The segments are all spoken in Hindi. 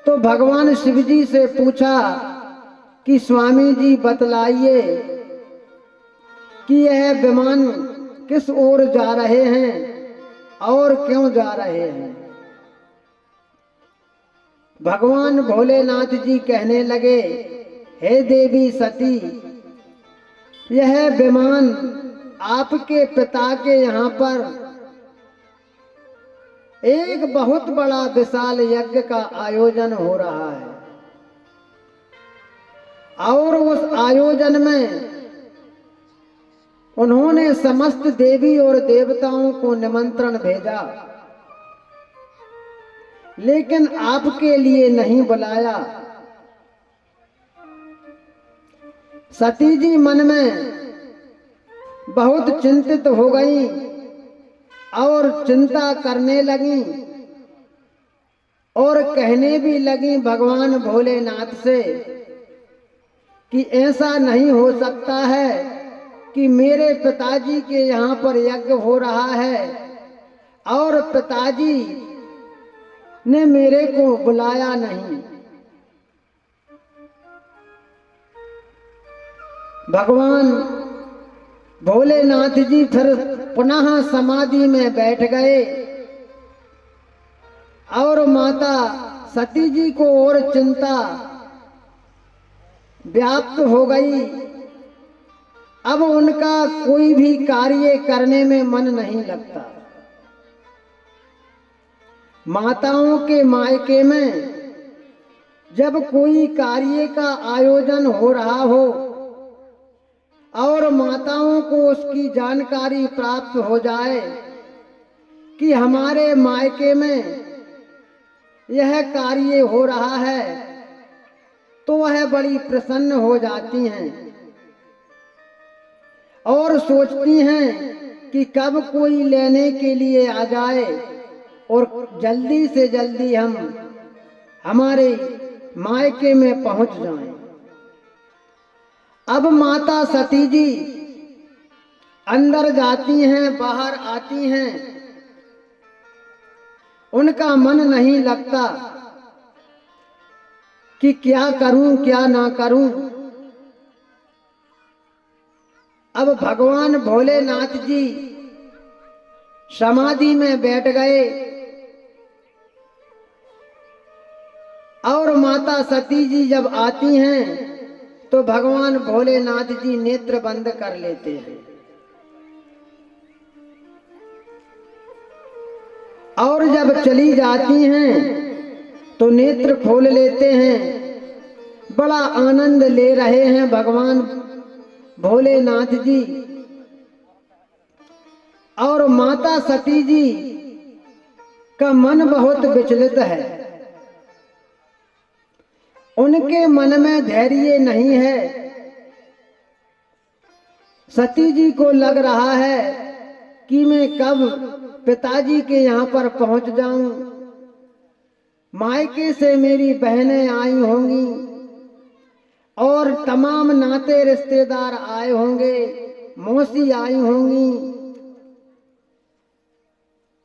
तो भगवान शिव जी से पूछा कि स्वामी जी बतलाइए कि यह विमान किस ओर जा रहे हैं और क्यों जा रहे हैं। भगवान भोलेनाथ जी कहने लगे, हे देवी सती, यह विमान आपके पिता के यहाँ पर एक बहुत बड़ा विशाल यज्ञ का आयोजन हो रहा है और उस आयोजन में उन्होंने समस्त देवी और देवताओं को निमंत्रण भेजा, लेकिन आपके लिए नहीं बुलाया। सती जी मन में बहुत चिंतित हो गई और चिंता करने लगी और कहने भी लगी भगवान भोलेनाथ से कि ऐसा नहीं हो सकता है कि मेरे पिताजी के यहाँ पर यज्ञ हो रहा है और पिताजी ने मेरे को बुलाया नहीं। भगवान भोलेनाथ जी फिर पुनः समाधि में बैठ गए और माता सती जी को और चिंता व्याप्त हो गई। अब उनका कोई भी कार्य करने में मन नहीं लगता। माताओं के मायके में जब कोई कार्य का आयोजन हो रहा हो और माताओं को उसकी जानकारी प्राप्त हो जाए कि हमारे मायके में यह कार्य हो रहा है, तो वह बड़ी प्रसन्न हो जाती हैं और सोचती हैं कि कब कोई लेने के लिए आ जाए और जल्दी से जल्दी हम हमारे मायके में पहुंच जाएं। अब माता सती जी अंदर जाती हैं, बाहर आती हैं, उनका मन नहीं लगता कि क्या करूं क्या ना करूं। अब भगवान भोलेनाथ जी समाधि में बैठ गए और माता सती जी जब आती हैं तो भगवान भोलेनाथ जी नेत्र बंद कर लेते हैं और जब चली जाती हैं तो नेत्र खोल लेते हैं। बड़ा आनंद ले रहे हैं भगवान भोलेनाथ जी और माता सती जी का मन बहुत विचलित है। उनके मन में धैर्य नहीं है। सती जी को लग रहा है कि मैं कब पिताजी के यहाँ पर पहुंच जाऊं। मायके से मेरी बहनें आई होंगी और तमाम नाते रिश्तेदार आए होंगे, मौसी आई होंगी,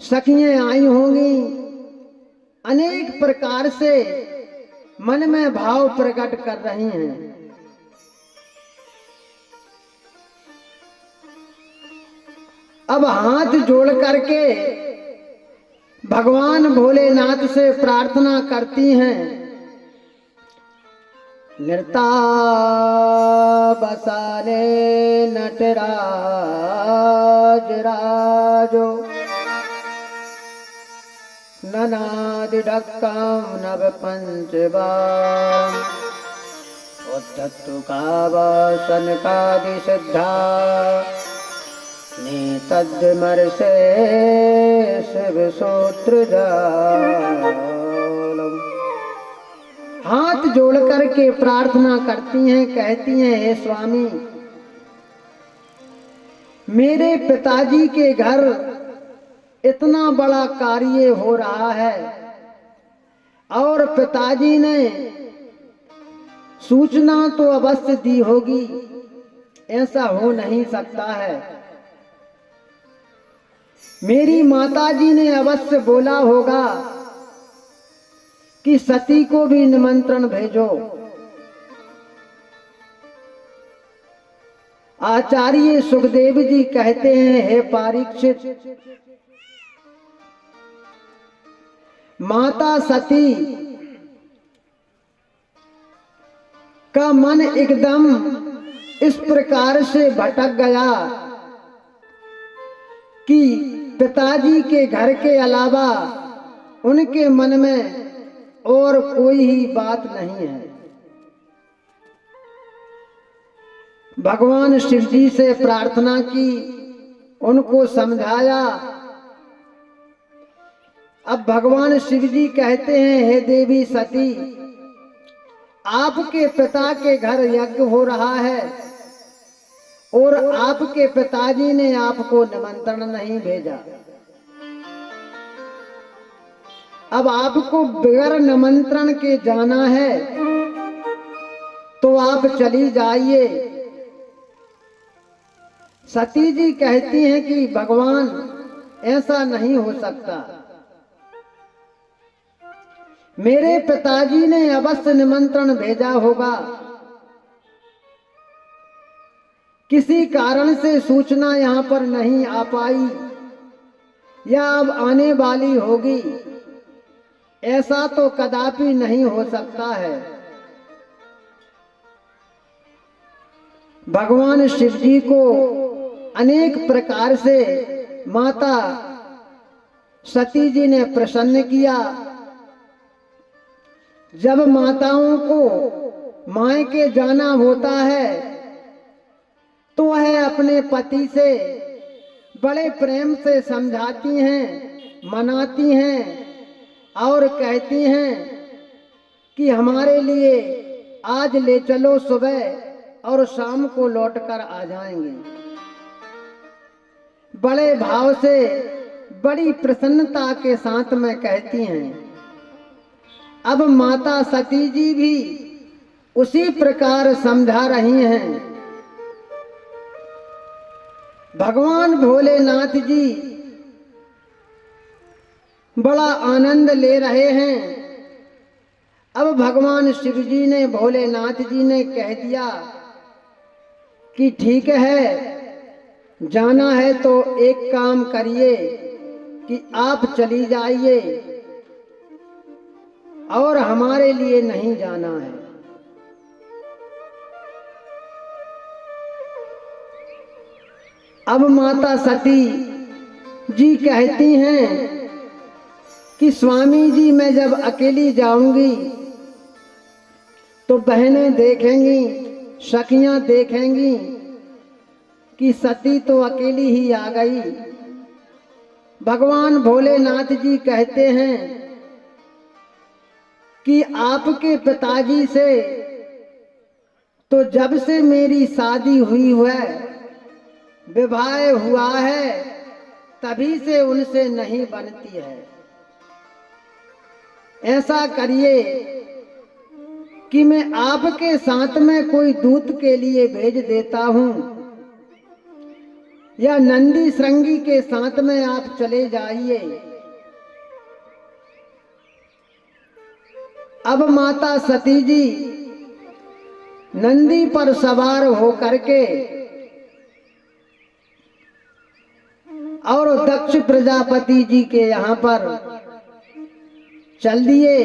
सखियां आई होंगी। अनेक प्रकार से मन में भाव प्रकट कर रही हैं। अब हाथ जोड़ करके भगवान भोलेनाथ से प्रार्थना करती हैं, नृता बसाने नटराज राजो ननादि ढक्काम नव पंचबार उद्धत्तु कावासन कादि सिद्धा तद्मर्षे शिव सूत्र जालम। हाथ जोड़ करके प्रार्थना करती हैं, कहती हैं, हे स्वामी, मेरे पिताजी के घर इतना बड़ा कार्य हो रहा है और पिताजी ने सूचना तो अवश्य दी होगी, ऐसा हो नहीं सकता है। मेरी माताजी ने अवश्य बोला होगा कि सती को भी निमंत्रण भेजो। आचार्य सुखदेव जी कहते हैं, हे परीक्षित, माता सती का मन एकदम इस प्रकार से भटक गया कि पिताजी के घर के अलावा उनके मन में और कोई ही बात नहीं है। भगवान शिव जी से प्रार्थना की, उनको समझाया। अब भगवान शिव जी कहते हैं, हे देवी सती, आपके पिता के घर यज्ञ हो रहा है और आपके पिताजी ने आपको निमंत्रण नहीं भेजा। अब आपको बगैर निमंत्रण के जाना है तो आप चली जाइए। सती जी कहती हैं कि भगवान, ऐसा नहीं हो सकता, मेरे पिताजी ने अवश्य निमंत्रण भेजा होगा। किसी कारण से सूचना यहां पर नहीं आ पाई या अब आने वाली होगी, ऐसा तो कदापि नहीं हो सकता है। भगवान शिव जी को अनेक प्रकार से माता सती जी ने प्रसन्न किया। जब माताओं को मायके जाना होता है तो वह अपने पति से बड़े प्रेम से समझाती हैं, मनाती हैं और कहती हैं कि हमारे लिए आज ले चलो, सुबह और शाम को लौटकर आ जाएंगे। बड़े भाव से, बड़ी प्रसन्नता के साथ में कहती हैं। अब माता सती जी भी उसी प्रकार समझा रही हैं। भगवान भोलेनाथ जी बड़ा आनंद ले रहे हैं। अब भगवान शिव जी ने, भोलेनाथ जी ने कह दिया कि ठीक है, जाना है तो एक काम करिए कि आप चली जाइए और हमारे लिए नहीं जाना है। अब माता सती जी कहती हैं कि स्वामी जी, मैं जब अकेली जाऊंगी तो बहनें देखेंगी, सखियां देखेंगी कि सती तो अकेली ही आ गई। भगवान भोलेनाथ जी कहते हैं कि आपके पिताजी से तो जब से मेरी शादी हुई है, विवाह हुआ है, तभी से उनसे नहीं बनती है। ऐसा करिए कि मैं आपके साथ में कोई दूत के लिए भेज देता हूं या नंदी श्रृंगी के साथ में आप चले जाइए। अब माता सती जी नंदी पर सवार होकर के और दक्ष प्रजापति जी के यहाँ पर चल दिए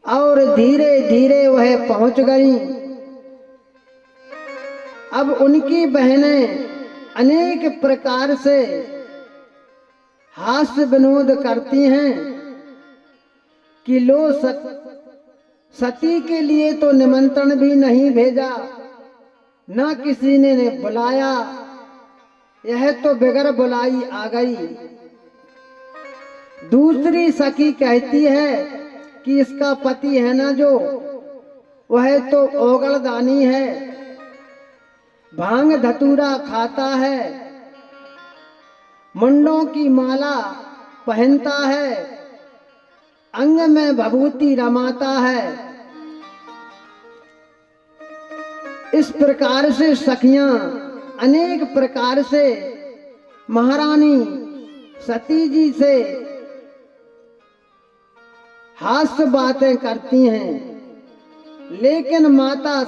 और धीरे धीरे वह पहुंच गई। अब उनकी बहनें अनेक प्रकार से हास्य विनोद करती हैं कि लो सती के लिए तो निमंत्रण भी नहीं भेजा, ना किसी ने बुलाया, यह तो बगैर बुलाई आ गई। दूसरी सखी कहती है कि इसका पति है ना जो, वह तो ओगलदानी है, भांग धतूरा खाता है, मुंडों की माला पहनता है, अंग में भभूति रमाता है। इस प्रकार से सखियां अनेक प्रकार से महारानी सती जी से हास्य बातें करती हैं, लेकिन माता